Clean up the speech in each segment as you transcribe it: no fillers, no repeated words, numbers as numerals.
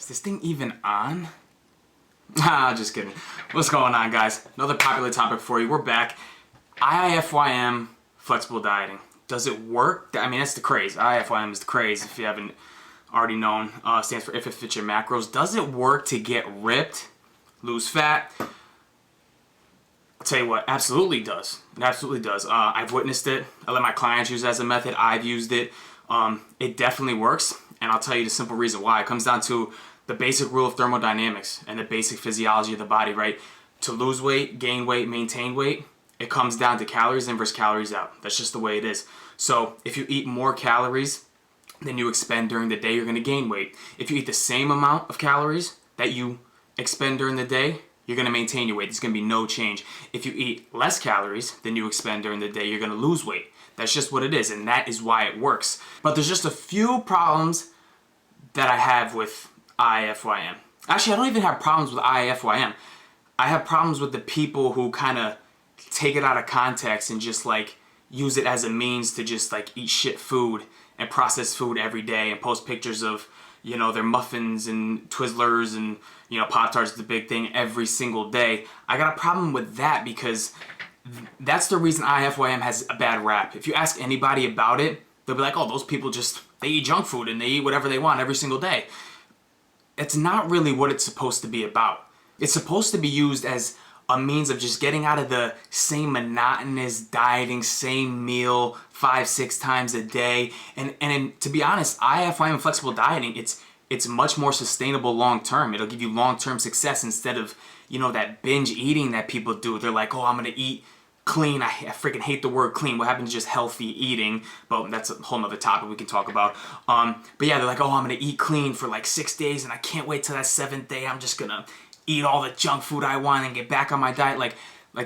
Is this thing even on? Ah, just kidding. What's going on, guys? Another popular topic for you. We're back. IIFYM flexible dieting. Does it work? I mean, that's the craze. IIFYM is the craze, if you haven't already known. Stands for if it fits your macros. Does it work to get ripped, lose fat? I'll tell you what, absolutely does. It absolutely does. I've witnessed it. I let my clients use it as a method. I've used it. It definitely works. And I'll tell you the simple reason why. It comes down to the basic rule of thermodynamics and the basic physiology of the body, right? To lose weight, gain weight, maintain weight, it comes down to calories in versus calories out. That's just the way it is. So if you eat more calories than you expend during the day, you're going to gain weight. If you eat the same amount of calories that you expend during the day, you're going to maintain your weight. There's going to be no change. If you eat less calories than you expend during the day, you're going to lose weight. That's just what it is, and that is why it works. But there's just a few problems that I have with IIFYM. Actually, I don't even have problems with IIFYM. I have problems with the people who kind of take it out of context and just like use it as a means to just like eat shit food and processed food every day and post pictures of, you know, their muffins and Twizzlers and, you know, Pop-Tarts is the big thing every single day. I got a problem with that because that's the reason IIFYM has a bad rap. If you ask anybody about it, they'll be like, oh, those people just, they eat junk food and they eat whatever they want every single day. It's not really what it's supposed to be about. It's supposed to be used as a means of just getting out of the same monotonous dieting, same meal 5-6 times a day. And to be honest, IIFYM-Flexible dieting, it's much more sustainable long term. It'll give you long term success instead of, you know, that binge eating that people do. They're like, oh, I'm gonna eat clean. I freaking hate the word clean. What happened to just healthy eating? But that's a whole nother topic we can talk about. But yeah, they're like, oh, I'm gonna eat clean for like 6 days and I can't wait till that 7th day. I'm just gonna eat all the junk food I want and get back on my diet. Like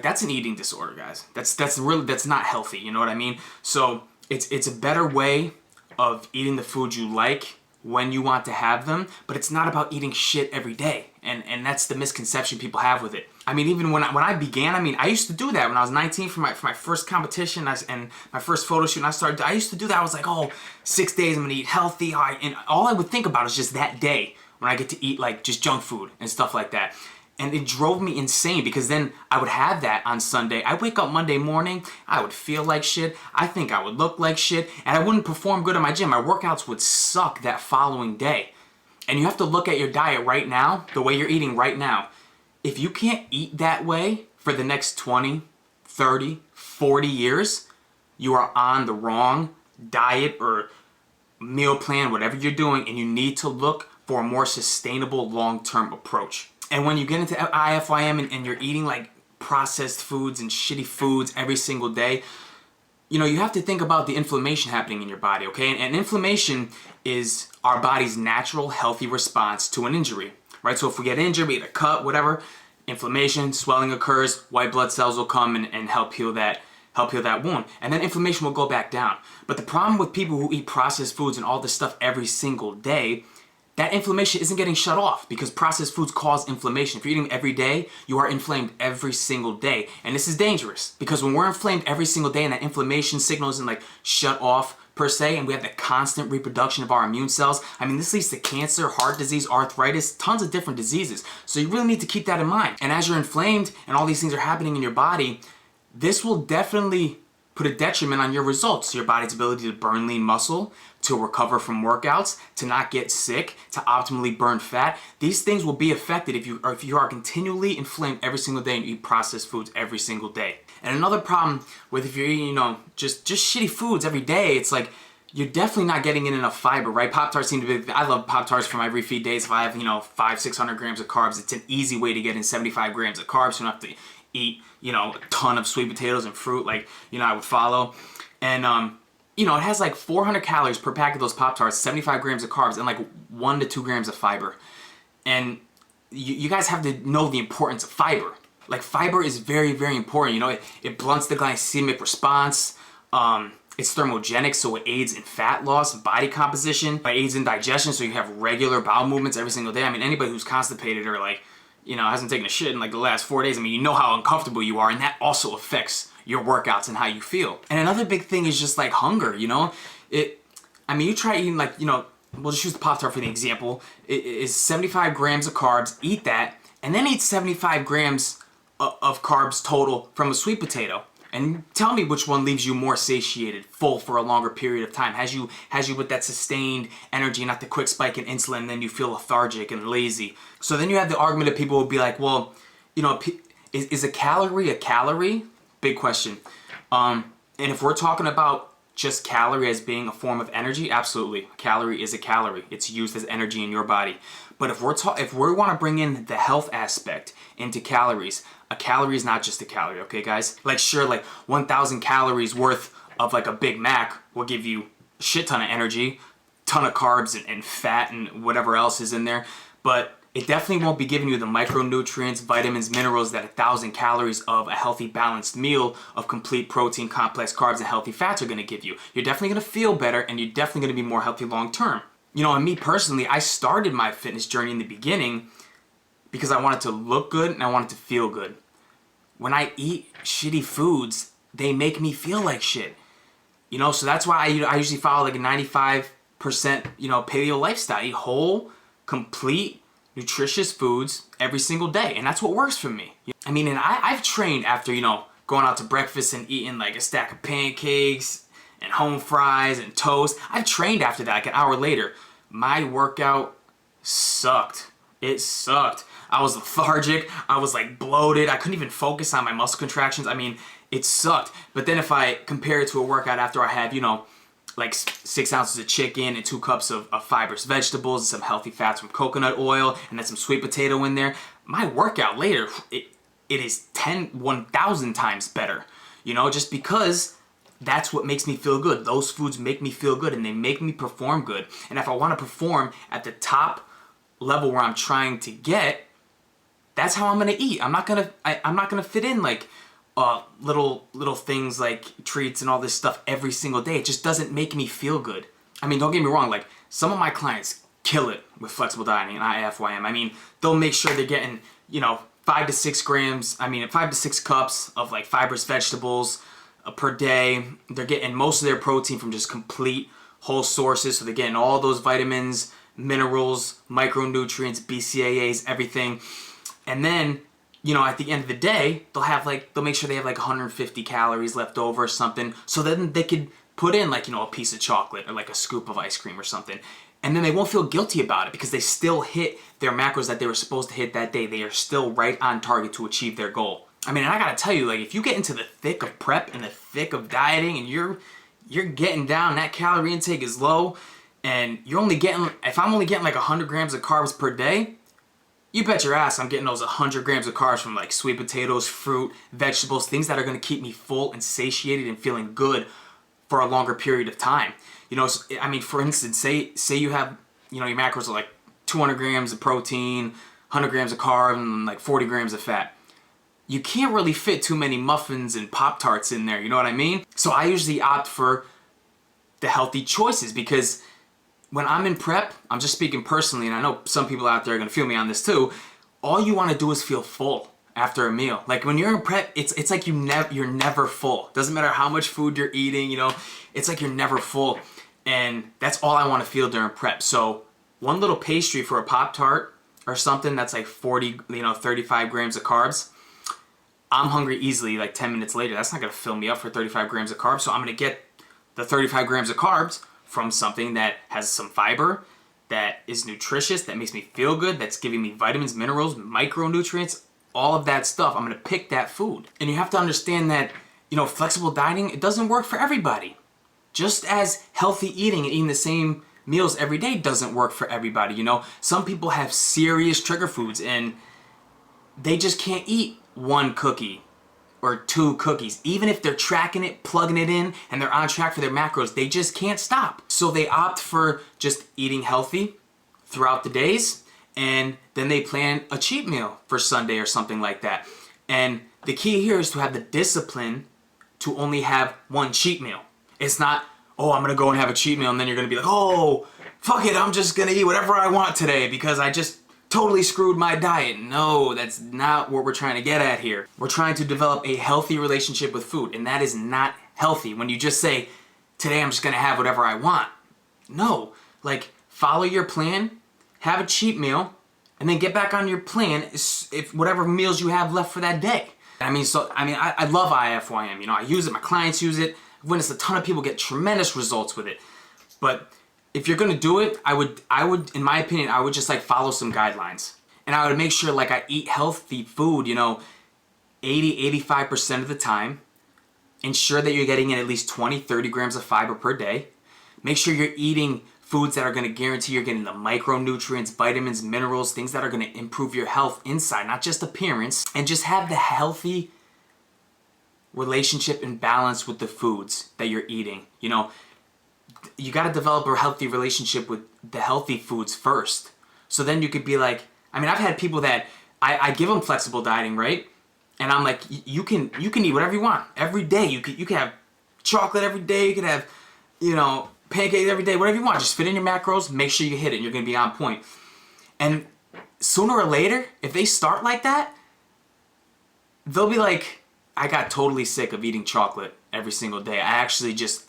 that's an eating disorder, guys. That's not healthy. You know what I mean? So it's a better way of eating the food you like when you want to have them, but it's not about eating shit every day. And that's the misconception people have with it. I mean, even when I began, I mean, I used to do that when I was 19 for my first competition and my first photo shoot. And I used to do that. I was like, oh, 6 days I'm gonna eat healthy. And all I would think about is just that day when I get to eat like just junk food and stuff like that. And it drove me insane because then I would have that on Sunday. I wake up Monday morning, I would feel like shit. I think I would look like shit, and I wouldn't perform good in my gym. My workouts would suck that following day. And you have to look at your diet right now, the way you're eating right now. If you can't eat that way for the next 20, 30, 40 years, you are on the wrong diet or meal plan, whatever you're doing, and you need to look for a more sustainable long-term approach. And when you get into IIFYM and you're eating like processed foods and shitty foods every single day, you know, you have to think about the inflammation happening in your body, okay? And inflammation is our body's natural, healthy response to an injury, right? So if we get injured, we get a cut, whatever, inflammation, swelling occurs, white blood cells will come and help heal that wound. And then inflammation will go back down. But the problem with people who eat processed foods and all this stuff every single day, that inflammation isn't getting shut off because processed foods cause inflammation. If you're eating them every day, you are inflamed every single day. And this is dangerous because when we're inflamed every single day and that inflammation signal isn't like shut off per se, and we have the constant reproduction of our immune cells, I mean, this leads to cancer, heart disease, arthritis, tons of different diseases. So you really need to keep that in mind. And as you're inflamed and all these things are happening in your body, this will definitely put a detriment on your results, your body's ability to burn lean muscle, to recover from workouts, to not get sick, to optimally burn fat. These things will be affected if you are continually inflamed every single day and you eat processed foods every single day. And another problem with if you're eating, you know, just shitty foods every day, it's like you're definitely not getting in enough fiber, right? Pop-Tarts seem to be, I love Pop-Tarts for my refeed days. If I have, you know, 500-600 grams of carbs, it's an easy way to get in 75 grams of carbs. So you don't have to eat, you know, a ton of sweet potatoes and fruit like, you know, I would follow. And, you know, it has like 400 calories per pack of those Pop-Tarts, 75 grams of carbs, and like 1 to 2 grams of fiber. And you guys have to know the importance of fiber. Like fiber is very, very important. You know, it blunts the glycemic response. It's thermogenic, so it aids in fat loss, body composition. It aids in digestion, so you have regular bowel movements every single day. I mean, anybody who's constipated or like, you know, hasn't taken a shit in like the last 4 days, I mean, you know how uncomfortable you are, and that also affects your workouts and how you feel. And another big thing is just like hunger, you know? I mean, you try eating like, you know, we'll just use the Pop-Tart for the example, is 75 grams of carbs, eat that, and then eat 75 grams of carbs total from a sweet potato. And tell me which one leaves you more satiated, full for a longer period of time, has you with that sustained energy, not the quick spike in insulin, and then you feel lethargic and lazy. So then you have the argument of people who would be like, well, you know, is a calorie a calorie? Big question. And if we're talking about just calorie as being a form of energy, absolutely. A calorie is a calorie. It's used as energy in your body. But if we want to bring in the health aspect into calories, a calorie is not just a calorie, okay, guys? Like, sure, like 1,000 calories worth of like a Big Mac will give you a shit ton of energy, ton of carbs and fat and whatever else is in there, but it definitely won't be giving you the micronutrients, vitamins, minerals that 1,000 calories of a healthy, balanced meal of complete protein, complex carbs, and healthy fats are going to give you. You're definitely going to feel better, and you're definitely going to be more healthy long term. You know, and me personally, I started my fitness journey in the beginning because I wanted to look good and I wanted to feel good. When I eat shitty foods, they make me feel like shit. You know, so that's why I usually follow like a 95%, you know, paleo lifestyle. Eat whole, complete, nutritious foods every single day, and that's what works for me. I mean, and I've trained after, you know, going out to breakfast and eating like a stack of pancakes and home fries and toast. I've trained after that, like an hour later. My workout sucked. It sucked. I was lethargic. I was like bloated. I couldn't even focus on my muscle contractions. I mean, it sucked. But then if I compare it to a workout after I have, you know, like 6 ounces of chicken and 2 cups of fibrous vegetables and some healthy fats from coconut oil and then some sweet potato in there, my workout later, it is 1,000 times better. You know, just because that's what makes me feel good. Those foods make me feel good and they make me perform good. And if I want to perform at the top level where I'm trying to get, that's how I'm gonna eat. I'm not gonna fit in like little things like treats and all this stuff every single day. It just doesn't make me feel good. I mean, don't get me wrong, like some of my clients kill it with flexible dieting and IIFYM. I mean, they'll make sure they're getting, you know, 5 to 6 cups of like fibrous vegetables per day. They're getting most of their protein from just complete whole sources. So they're getting all those vitamins, minerals, micronutrients, BCAAs, everything. And then, you know, at the end of the day, they'll make sure they have like 150 calories left over or something. So then they could put in like, you know, a piece of chocolate or like a scoop of ice cream or something. And then they won't feel guilty about it because they still hit their macros that they were supposed to hit that day. They are still right on target to achieve their goal. I mean, and I gotta tell you, like, if you get into the thick of prep and the thick of dieting and you're getting down, that calorie intake is low, and if I'm only getting like 100 grams of carbs per day, you bet your ass I'm getting those 100 grams of carbs from like sweet potatoes, fruit, vegetables, things that are going to keep me full and satiated and feeling good for a longer period of time. You know, I mean, for instance, say you have, you know, your macros are like 200 grams of protein, 100 grams of carb, and like 40 grams of fat. You can't really fit too many muffins and Pop-Tarts in there, you know what I mean? So I usually opt for the healthy choices because when I'm in prep, I'm just speaking personally, and I know some people out there are going to feel me on this too, all you want to do is feel full after a meal. Like when you're in prep, it's like you're never full. Doesn't matter how much food you're eating, you know, it's like you're never full. And that's all I want to feel during prep. So one little pastry for a Pop-Tart or something that's like 35 grams of carbs, I'm hungry easily like 10 minutes later. That's not going to fill me up for 35 grams of carbs. So I'm going to get the 35 grams of carbs from something that has some fiber, that is nutritious, that makes me feel good, that's giving me vitamins, minerals, micronutrients, all of that stuff. I'm going to pick that food. And you have to understand that, you know, flexible dieting, it doesn't work for everybody. Just as healthy eating and eating the same meals every day doesn't work for everybody, you know. Some people have serious trigger foods and they just can't eat 1 cookie or 2 cookies. Even if they're tracking it, plugging it in, and they're on track for their macros, they just can't stop. So they opt for just eating healthy throughout the days, and then they plan a cheat meal for Sunday or something like that. And the key here is to have the discipline to only have 1 cheat meal. It's not, oh, I'm gonna go and have a cheat meal, and then you're gonna be like, oh, fuck it, I'm just gonna eat whatever I want today because I just totally screwed my diet. No, that's not what we're trying to get at here. We're trying to develop a healthy relationship with food, and that is not healthy when you just say, today I'm just gonna have whatever I want. No, like follow your plan, have a cheat meal, and then get back on your plan if whatever meals you have left for that day. I love IIFYM. You know, I use it. My clients use it. I've witnessed a ton of people get tremendous results with it. But if you're gonna do it, I would, in my opinion, I would just like follow some guidelines, and I would make sure like I eat healthy food. You know, 80-85% of the time. Ensure that you're getting in at least 20-30 grams of fiber per day. Make sure you're eating foods that are going to guarantee you're getting the micronutrients, vitamins, minerals, things that are going to improve your health inside, not just appearance. And just have the healthy relationship and balance with the foods that you're eating. You know, you got to develop a healthy relationship with the healthy foods first. So then you could be like, I mean, I've had people that I give them flexible dieting, right? And I'm like, you can eat whatever you want every day. You can have chocolate every day. You can have, you know, pancakes every day, whatever you want. Just fit in your macros, make sure you hit it, and you're going to be on point. And sooner or later, if they start like that, they'll be like, I got totally sick of eating chocolate every single day. I actually just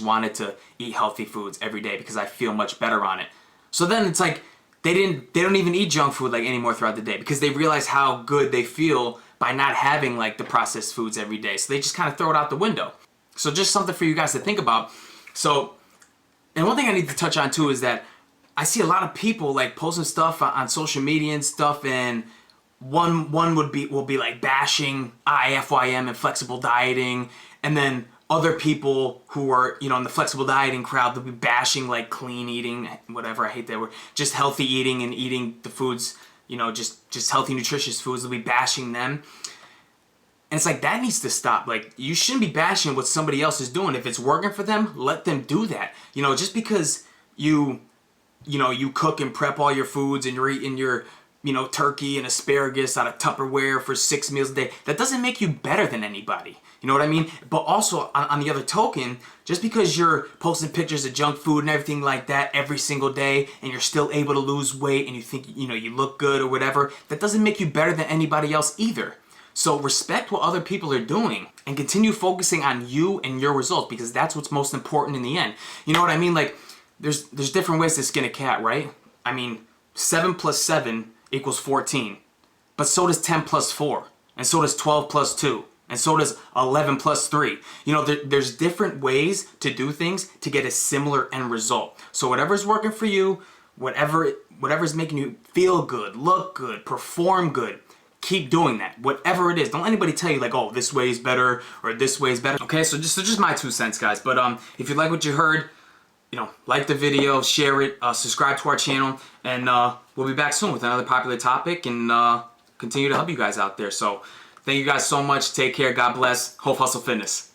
wanted to eat healthy foods every day because I feel much better on it. So then it's like they don't even eat junk food like anymore throughout the day because they realize how good they feel by not having like the processed foods every day. So they just kind of throw it out the window. So just something for you guys to think about. So, and one thing I need to touch on too is that I see a lot of people like posting stuff on social media and stuff, and one will be like bashing IIFYM and flexible dieting, and then other people who are, you know, in the flexible dieting crowd, they'll be bashing like clean eating, whatever, I hate that word, just healthy eating and eating the foods, you know, just healthy, nutritious foods. They'll be bashing them. And it's like, that needs to stop. Like, you shouldn't be bashing what somebody else is doing. If it's working for them, let them do that. You know, just because you cook and prep all your foods and you're eating your, you know, turkey and asparagus out of Tupperware for 6 meals a day, that doesn't make you better than anybody. You know what I mean? But also, on the other token, just because you're posting pictures of junk food and everything like that every single day, and you're still able to lose weight and you think, you know, you look good or whatever, that doesn't make you better than anybody else either. So respect what other people are doing and continue focusing on you and your results, because that's what's most important in the end. You know what I mean? Like, there's different ways to skin a cat, right? I mean, 7 plus 7 equals 14. But so does 10 plus 4. And so does 12 plus 2. And so does 11 plus 3. You know, there's different ways to do things to get a similar end result. So whatever's working for you, whatever's making you feel good, look good, perform good, keep doing that. Whatever it is. Don't let anybody tell you like, oh, this way is better or this way is better. Okay, so just my 2 cents, guys. But if you like what you heard, you know, like the video, share it, subscribe to our channel, and we'll be back soon with another popular topic and continue to help you guys out there. So thank you guys so much. Take care. God bless. Hope Hustle Fitness.